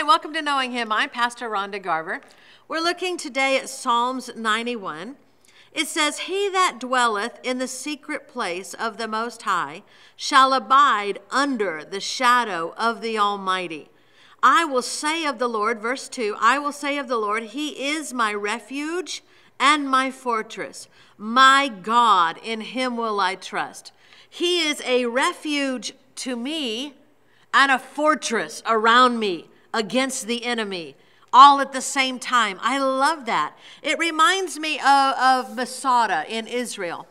welcome to Knowing Him. I'm Pastor Rhonda Garver. We're looking today at Psalms 91. It says, "He that dwelleth in the secret place of the Most High shall abide under the shadow of the Almighty. I will say of the Lord," verse 2, "I will say of the Lord, He is my refuge and my fortress. My God, in Him will I trust." He is a refuge to me and a fortress around me against the enemy, all at the same time. I love that. It reminds me of Masada in Israel.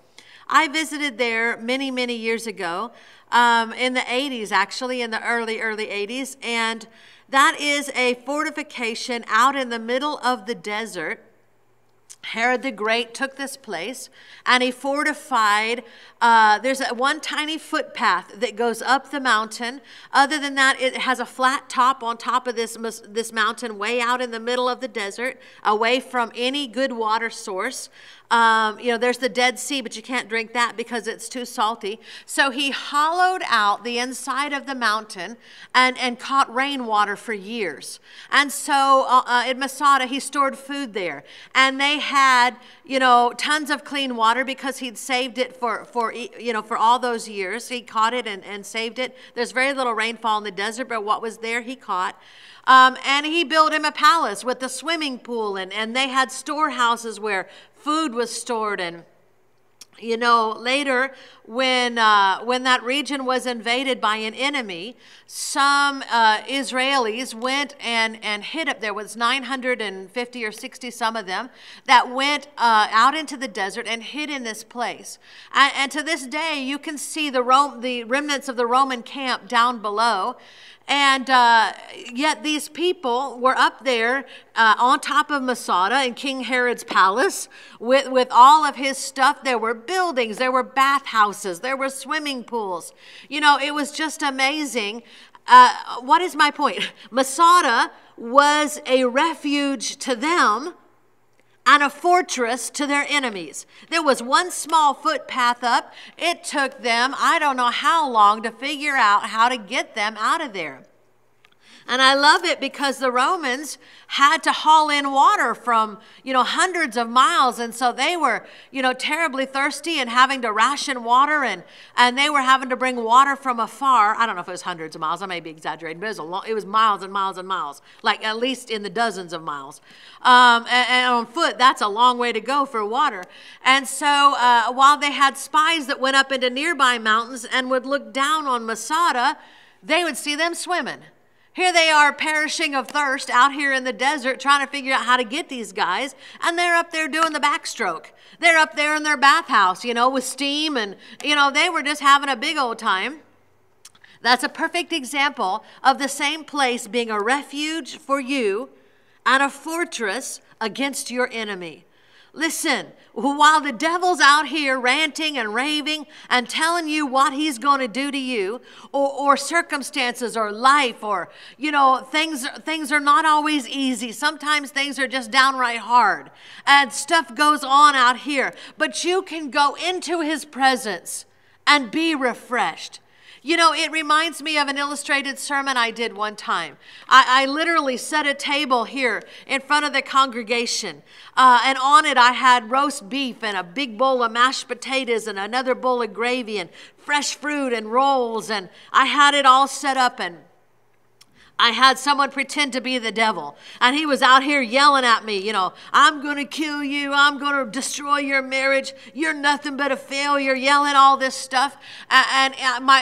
I visited there many, many years ago, in the 80s, actually, in the early 80s. And that is a fortification out in the middle of the desert. Herod the Great took this place and he fortified. There's one tiny footpath that goes up the mountain. Other than that, it has a flat top on top of this mountain way out in the middle of the desert, away from any good water source. There's the Dead Sea, but you can't drink that because it's too salty. So he hollowed out the inside of the mountain and caught rainwater for years. And so in Masada, he stored food there. And they had, tons of clean water because he'd saved it for all those years. He caught it and saved it. There's very little rainfall in the desert, but what was there, he caught. And he built him a palace with a swimming pool, and they had storehouses where food was stored. And later when that region was invaded by an enemy, some Israelis went and hid up. There was 950 or 60 some of them that went out into the desert and hid in this place. And to this day, you can see the remnants of the Roman camp down below. And yet these people were up there on top of Masada in King Herod's palace with all of his stuff. There were buildings, there were bathhouses, there were swimming pools. It was just amazing. What is my point? Masada was a refuge to them and a fortress to their enemies. There was one small footpath up. It took them, I don't know how long, to figure out how to get them out of there. And I love it because the Romans had to haul in water from, hundreds of miles. And so they were, terribly thirsty and having to ration water. And they were having to bring water from afar. I don't know if it was hundreds of miles. I may be exaggerating, but it was miles and miles and miles, like at least in the dozens of miles. And on foot, that's a long way to go for water. And so while they had spies that went up into nearby mountains and would look down on Masada, they would see them swimming. Here they are perishing of thirst out here in the desert trying to figure out how to get these guys. And they're up there doing the backstroke. They're up there in their bathhouse, with steam. And, they were just having a big old time. That's a perfect example of the same place being a refuge for you and a fortress against your enemy. Listen, while the devil's out here ranting and raving and telling you what he's going to do to you, or circumstances or life, or, things are not always easy. Sometimes things are just downright hard and stuff goes on out here. But you can go into his presence and be refreshed. It reminds me of an illustrated sermon I did one time. I literally set a table here in front of the congregation. And on it I had roast beef and a big bowl of mashed potatoes and another bowl of gravy and fresh fruit and rolls. And I had it all set up, and I had someone pretend to be the devil. And he was out here yelling at me, "I'm going to kill you. I'm going to destroy your marriage. You're nothing but a failure," yelling all this stuff. And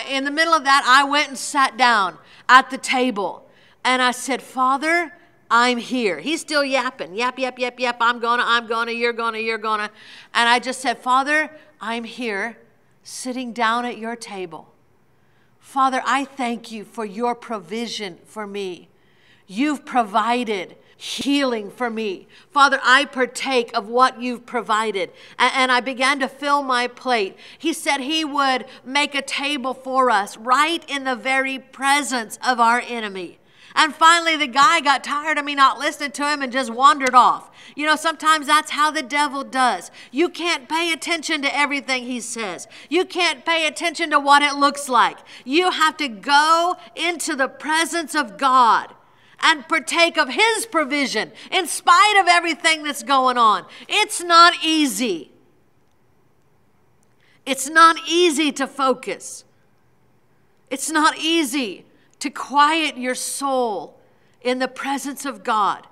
in the middle of that, I went and sat down at the table. And I said, "Father, I'm here." He's still yapping. Yap, yap, yap, yap. I'm gonna, you're gonna. And I just said, "Father, I'm here sitting down at your table. Father, I thank you for your provision for me. You've provided healing for me. Father, I partake of what you've provided." And I began to fill my plate. He said he would make a table for us right in the very presence of our enemy. And finally, the guy got tired of me not listening to him and just wandered off. Sometimes that's how the devil does. You can't pay attention to everything he says. You can't pay attention to what it looks like. You have to go into the presence of God and partake of his provision in spite of everything that's going on. It's not easy. It's not easy to focus. It's not easy to quiet your soul in the presence of God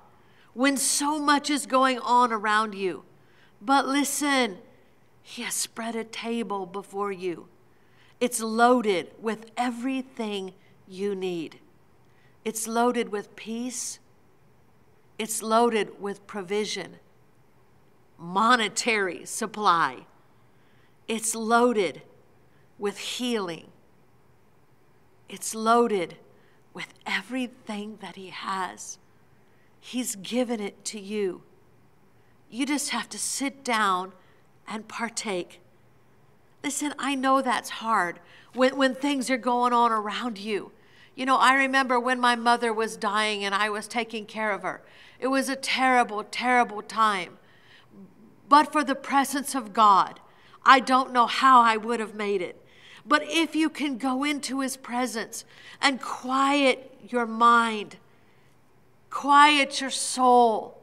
when so much is going on around you. But listen, he has spread a table before you. It's loaded with everything you need. It's loaded with peace. It's loaded with provision, monetary supply. It's loaded with healing. It's loaded with everything that he has. He's given it to you. You just have to sit down and partake. Listen, I know that's hard when things are going on around you. You know, I remember when my mother was dying and I was taking care of her. It was a terrible, terrible time. But for the presence of God, I don't know how I would have made it. But if you can go into his presence and quiet your mind, quiet your soul,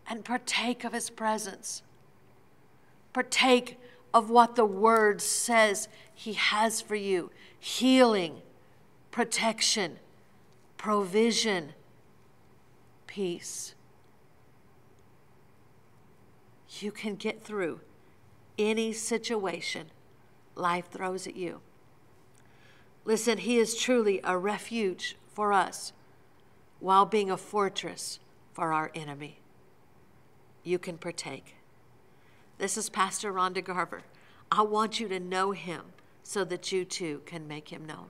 and partake of his presence, partake of what the word says he has for you: healing, protection, provision, peace. You can get through any situation life throws at you. Listen, he is truly a refuge for us while being a fortress for our enemy. You can partake. This is Pastor Rhonda Garver. I want you to know him so that you too can make him known.